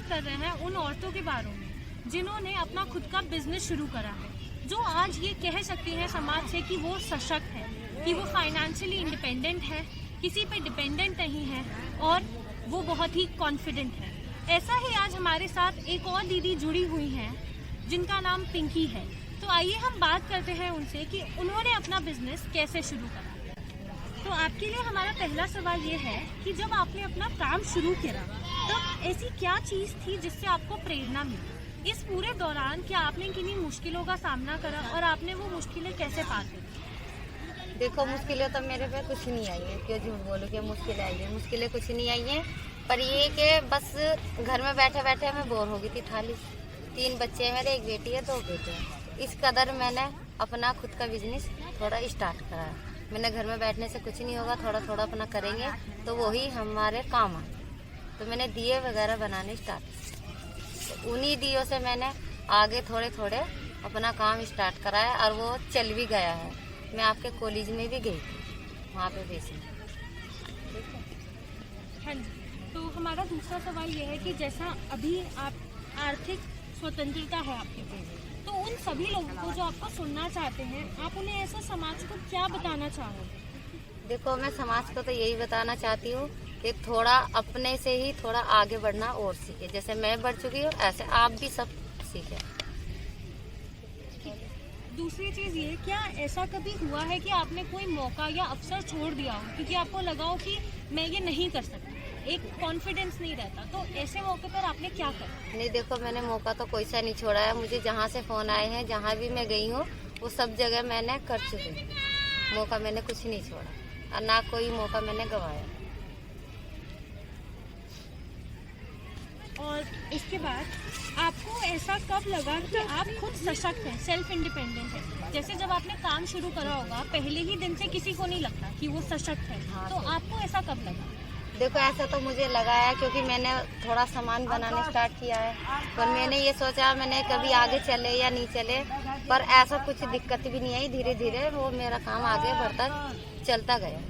कर रहे हैं उन औरतों के बारे में जिन्होंने अपना खुद का बिजनेस शुरू करा है, जो आज ये कह सकती हैं समाज से कि वो सशक्त है, कि वो फाइनेंशियली इंडिपेंडेंट है, किसी पे डिपेंडेंट नहीं है और वो बहुत ही कॉन्फिडेंट है। ऐसा ही आज हमारे साथ एक और दीदी जुड़ी हुई हैं जिनका नाम पिंकी है। तो आइए हम बात करते हैं उनसे कि उन्होंने अपना बिजनेस कैसे शुरू करा। तो आपके लिए हमारा पहला सवाल ये है कि जब आपने अपना काम शुरू किया तब ऐसी क्या चीज़ थी जिससे आपको प्रेरणा मिली? इस पूरे दौरान क्या आपने किन्हीं मुश्किलों का सामना करा और आपने वो मुश्किलें कैसे पार करी? देखो, मुश्किलें तो मेरे पे कुछ नहीं आई है, क्यों झूठ बोलूं कि मुश्किलें आई है। मुश्किलें कुछ नहीं आई हैं, पर ये कि बस घर में बैठे बैठे मैं बोर हो गई थी। थाली 3 बच्चे हैं मेरे, 1 बेटी है, 2 बेटे हैं। इस कदर मैंने अपना खुद का बिजनेस थोड़ा स्टार्ट करा है। मैंने घर में बैठने से कुछ नहीं होगा, थोड़ा थोड़ा अपना करेंगे तो वही हमारे काम आए। तो मैंने दिए वगैरह बनाने स्टार्ट किए, तो उन्हीं दियों से मैंने आगे थोड़े थोड़े अपना काम स्टार्ट करा है और वो चल भी गया है। मैं आपके कॉलेज में भी गई थी, वहाँ पे बेचने। ठीक है। हाँ जी, तो हमारा दूसरा सवाल ये है कि जैसा अभी आप आर्थिक स्वतंत्रता है आपके पास, तो उन सभी लोगों को जो आपको सुनना चाहते हैं, आप उन्हें ऐसा समाज को क्या बताना चाहोगे? देखो, मैं समाज को तो यही बताना चाहती हूँ कि थोड़ा अपने से ही थोड़ा आगे बढ़ना और सीखे। जैसे मैं बढ़ चुकी हूँ ऐसे आप भी सब सीखे। दूसरी चीज़ ये, क्या ऐसा कभी हुआ है कि आपने कोई मौका या अवसर छोड़ दिया हो क्योंकि आपको लगा हो कि मैं ये नहीं कर सकती, एक कॉन्फिडेंस नहीं रहता, तो ऐसे मौके पर आपने क्या करा? नहीं, देखो, मैंने मौका तो कोई सा नहीं छोड़ा है। मुझे जहाँ से फ़ोन आए हैं, जहाँ भी मैं गई हूँ, वो सब जगह मैंने कर चुकी हूँ। मौका मैंने कुछ नहीं छोड़ा और ना कोई मौका मैंने गंवाया। और इसके बाद आपको ऐसा कब लगा कि आप खुद सशक्त हैं, सेल्फ इंडिपेंडेंट हैं? जैसे जब आपने काम शुरू करा होगा, पहले ही दिन से किसी को नहीं लगता कि वो सशक्त है, तो आपको ऐसा कब लगा? देखो, ऐसा तो मुझे लगा है क्योंकि मैंने थोड़ा सामान बनाने स्टार्ट किया है, पर मैंने ये सोचा मैंने कभी आगे चले या नहीं चले, पर ऐसा कुछ दिक्कत भी नहीं आई। धीरे धीरे वो मेरा काम आगे बढ़ता चलता गया।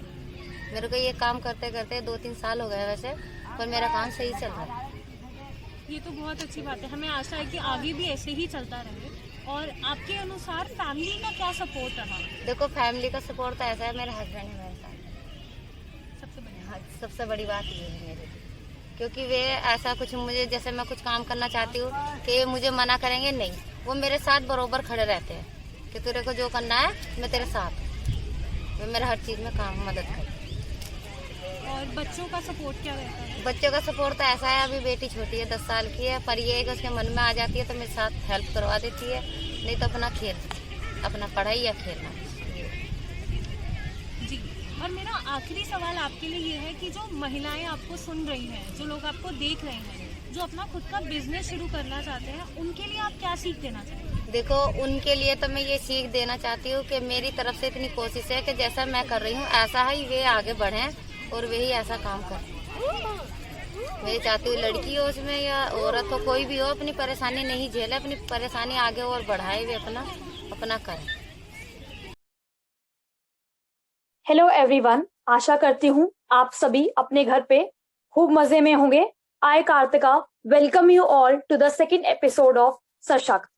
मेरे को ये काम करते करते 2-3 साल हो गए वैसे, पर मेरा काम सही चल रहा है। ये तो बहुत अच्छी बात है, हमें आशा है कि आगे भी ऐसे ही चलता रहे। और आपके अनुसार फैमिली का क्या सपोर्ट रहा? देखो, फैमिली का सपोर्ट तो ऐसा है, मेरे हस्बैंड है मेरे साथ। सबसे बड़ी हाँ, सबसे बड़ी बात ये है मेरे लिए, क्योंकि वे ऐसा कुछ मुझे, जैसे मैं कुछ काम करना चाहती हूँ कि मुझे मना करेंगे नहीं, वो मेरे साथ बरोबर खड़े रहते हैं कि तेरे को जो करना है मैं तेरे साथ हूँ। वे मेरे हर चीज़ में काम मदद करते हैं। और बच्चों का सपोर्ट क्या रहता है? बच्चों का सपोर्ट तो ऐसा है, अभी बेटी छोटी है, 10 साल की है, पर ये है कि उसके मन में आ जाती है तो मेरे साथ हेल्प करवा देती है, नहीं तो अपना पढ़ाई या खेलना। जी, और मेरा आखिरी सवाल आपके लिए ये है कि जो महिलाएं आपको सुन रही हैं, जो लोग आपको देख रहे हैं, जो अपना खुद का बिजनेस शुरू करना चाहते हैं, उनके लिए आप क्या सीख देना चाहते हैं? देखो, उनके लिए तो मैं ये सीख देना चाहती हूँ कि मेरी तरफ से इतनी कोशिश है कि जैसा मैं कर रही हूँ ऐसा ही वे आगे बढ़ें और वे ही ऐसा काम करें। मैं चाहती हूँ लड़की हो उसमें या औरत हो, कोई भी हो, अपनी परेशानी नहीं झेले, अपनी परेशानी आगे और बढ़ाए, वे अपना करें। हेलो एवरीवन, आशा करती हूँ आप सभी अपने घर पे खूब मजे में होंगे। I Kartika welcome you all to the second episode of Sashakt,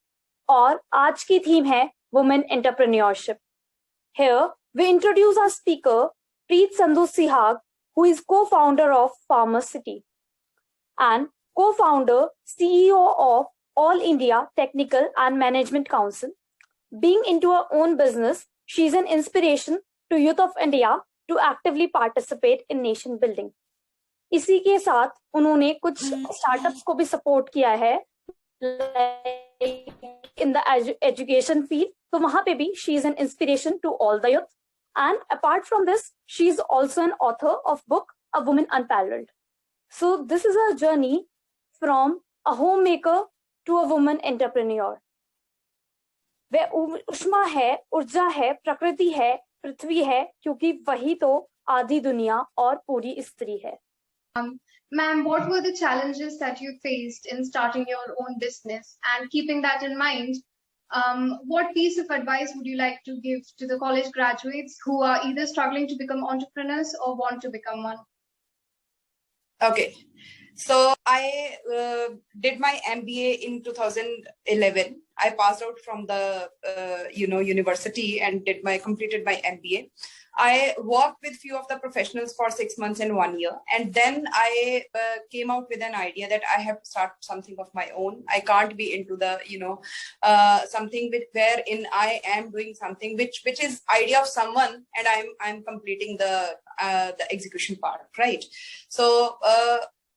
और आज की थीम है women entrepreneurship. Here we introduce our speaker Preet Sandhu Sihag, who is co-founder of Farmer City and co-founder CEO of All India Technical and Management Council. Being into her own business, she is an inspiration to youth of India to actively participate in nation building. इसी के साथ उन्होंने कुछ startups को भी support किया है in the education field, तो वहां पे भी she is an inspiration to all the youth. And apart from this, she is also an author of book A Woman Unparalleled. So this is a journey from a homemaker to a woman entrepreneur. वह उष्मा है, ऊर्जा है, प्रकृति है, पृथ्वी है, क्योंकि वही तो आधी दुनिया और पूरी स्त्री है. Ma'am, what were the challenges that you faced in starting your own business? And keeping that in mind, what piece of advice would you like to give to the college graduates who are either struggling to become entrepreneurs or want to become one? Okay. So I did my MBA in 2011. I passed out from the university and completed my MBA. I worked with few of the professionals for 6 months and 1 year, and then I came out with an idea that I have to start something of my own. I can't be into the something wherein I am doing something which is idea of someone, and I'm completing the execution part, right? So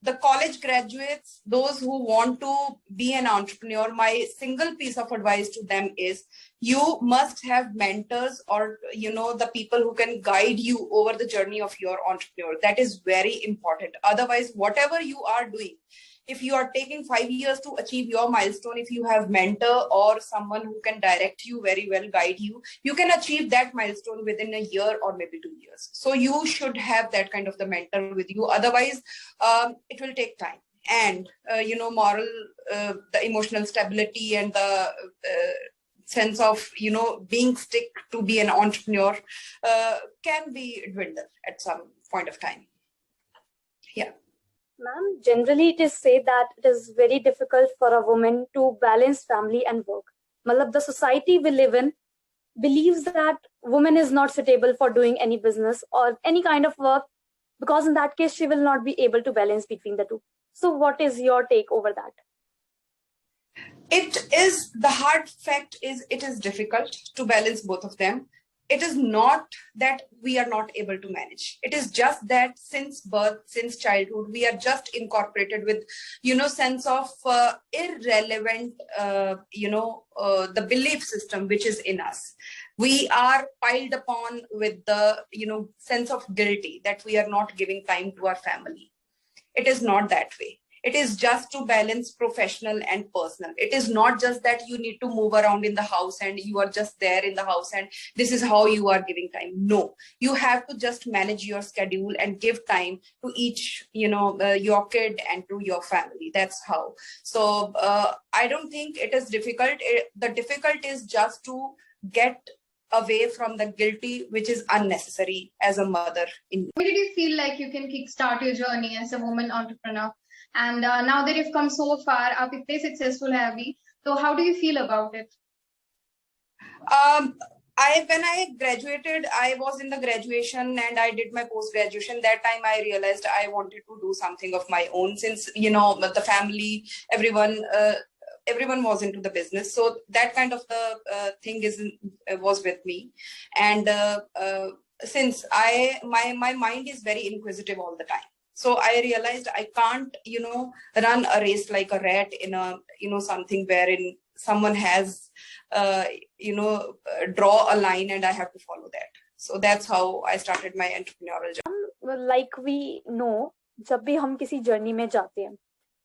the college graduates, those who want to be an entrepreneur, my single piece of advice to them is you must have mentors or, the people who can guide you over the journey of your entrepreneur. That is very important. Otherwise, whatever you are doing, if you are taking 5 years to achieve your milestone, if you have mentor or someone who can direct you very well, guide you, you can achieve that milestone within a year or maybe 2 years. So you should have that kind of the mentor with you. Otherwise, it will take time. And, moral, the emotional stability and the sense of, being stick to be an entrepreneur can be dwindled at some point of time. Yeah. Ma'am, generally it is said that it is very difficult for a woman to balance family and work. Matlab, the society we live in believes that woman is not suitable for doing any business or any kind of work, because in that case she will not be able to balance between the two. So what is your take over that? It is, the hard fact is it is difficult to balance both of them. It is not that we are not able to manage. It is just that since birth, since childhood, we are just incorporated with, sense of irrelevant, the belief system which is in us. We are piled upon with the, sense of guilty that we are not giving time to our family. It is not that way. It is just to balance professional and personal. It is not just that you need to move around in the house and you are just there in the house and this is how you are giving time. No, you have to just manage your schedule and give time to each, your kid and to your family. That's how. So I don't think it is difficult. The difficult is just to get away from the guilty, which is unnecessary as a mother. When did you feel like you can kickstart your journey as a woman entrepreneur? And now that you've come so far, आप इतने successful हैं अभी, so how do you feel about it? When I graduated, I was in the graduation and I did my post-graduation. That time I realized I wanted to do something of my own, since, the family, everyone was into the business. So that kind of the thing was with me. And since my mind is very inquisitive all the time. So I realized I can't, run a race like a rat in a, something wherein someone has, draw a line and I have to follow that. So that's how I started my entrepreneurial journey. Like we know, जब भी हम किसी journey में जाते हैं,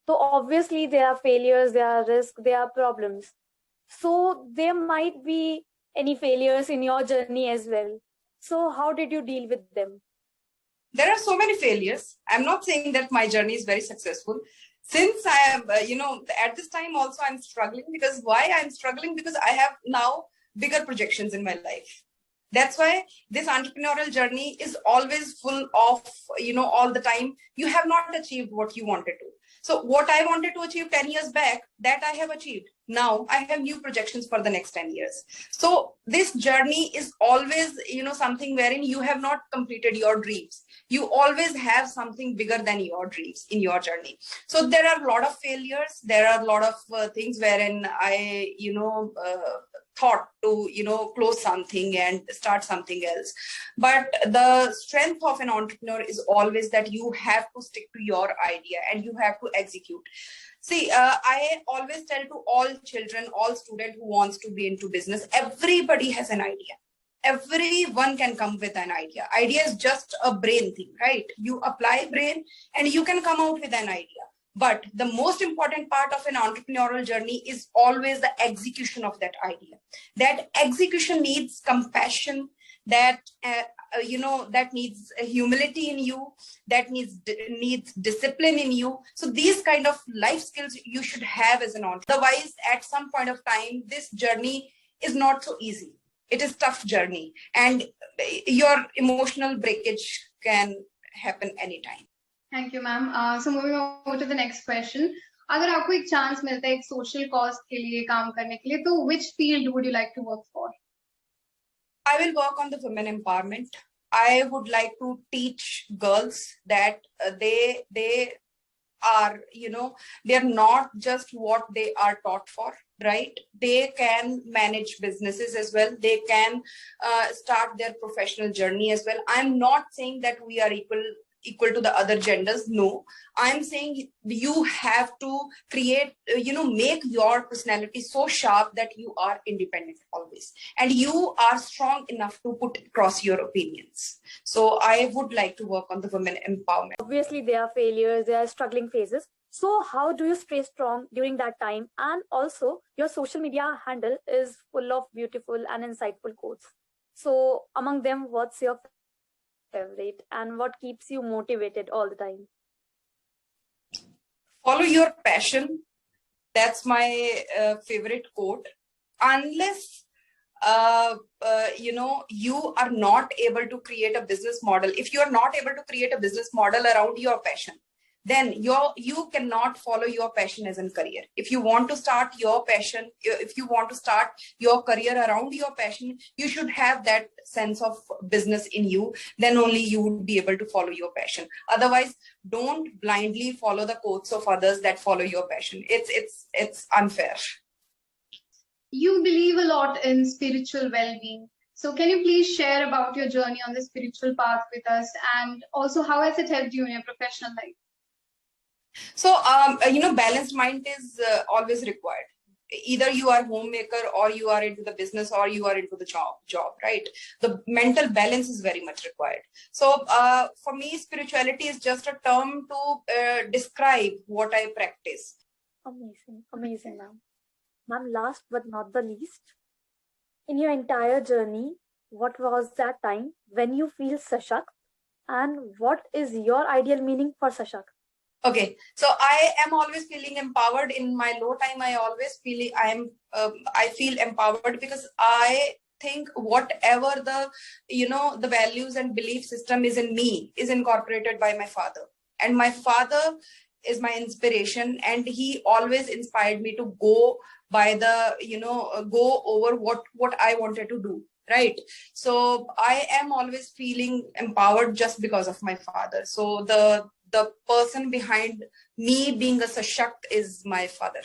तो obviously there are failures, there are risks, there are problems. So there might be any failures in your journey as well. So how did you deal with them? There are so many failures. I'm not saying that my journey is very successful. Since I have, at this time also I'm struggling. Because why I'm struggling? Because I have now bigger projections in my life. That's why this entrepreneurial journey is always full of, all the time, you have not achieved what you wanted to. So what I wanted to achieve 10 years back, that I have achieved. Now I have new projections for the next 10 years. So this journey is always, something wherein you have not completed your dreams. You always have something bigger than your dreams in your journey. So there are a lot of failures. There are a lot of things wherein I, thought to, close something and start something else. But the strength of an entrepreneur is always that you have to stick to your idea and you have to execute. See, I always tell to all children, all students who wants to be into business, everybody has an idea. Everyone can come with an idea. Idea is just a brain thing, right? You apply brain and you can come out with an idea. But the most important part of an entrepreneurial journey is always the execution of that idea. That execution needs compassion, that, that needs humility in you, that needs discipline in you. So these kind of life skills you should have as an entrepreneur. Otherwise, at some point of time, this journey is not so easy. It is a tough journey and your emotional breakage can happen anytime. Thank you, ma'am. So moving on to the next question. अगर आपको एक chance मिलता है एक social cause के लिए काम करने के लिए, तो which field would you like to work for? I will work on the women empowerment. I would like to teach girls that they are, they are not just what they are taught for, right? They can manage businesses as well. They can start their professional journey as well. I'm not saying that we are equal to the other genders. No, I'm saying you have to create, make your personality so sharp that you are independent always, and you are strong enough to put across your opinions. So I would like to work on the women empowerment. Obviously, there are failures, there are struggling phases. So how do you stay strong during that time? And also, your social media handle is full of beautiful and insightful quotes. So among them, what's your favorite and what keeps you motivated all the time? Follow your passion. That's my favorite quote. Unless you are not able to create a business model, if you are not able to create a business model around your passion, then you cannot follow your passion as a career. If you want to start your passion, if you want to start your career around your passion, you should have that sense of business in you. Then only you would be able to follow your passion. Otherwise, don't blindly follow the quotes of others that follow your passion. It's unfair. You believe a lot in spiritual well-being. So can you please share about your journey on the spiritual path with us, and also how has it helped you in your professional life? So, balanced mind is always required. Either you are homemaker, or you are into the business, or you are into the job, right? The mental balance is very much required. So for me, spirituality is just a term to describe what I practice. Amazing, ma'am. Ma'am, last but not the least, in your entire journey, what was that time when you feel Sashakt, and what is your ideal meaning for Sashakt? Okay, so I am always feeling empowered. In my low time, I always feel I feel empowered, because I think whatever the values and belief system is in me is incorporated by my father, and my father is my inspiration, and he always inspired me to go by go over what I wanted to do, right? So I am always feeling empowered just because of my father. So the person behind me being a Sashakt is my father.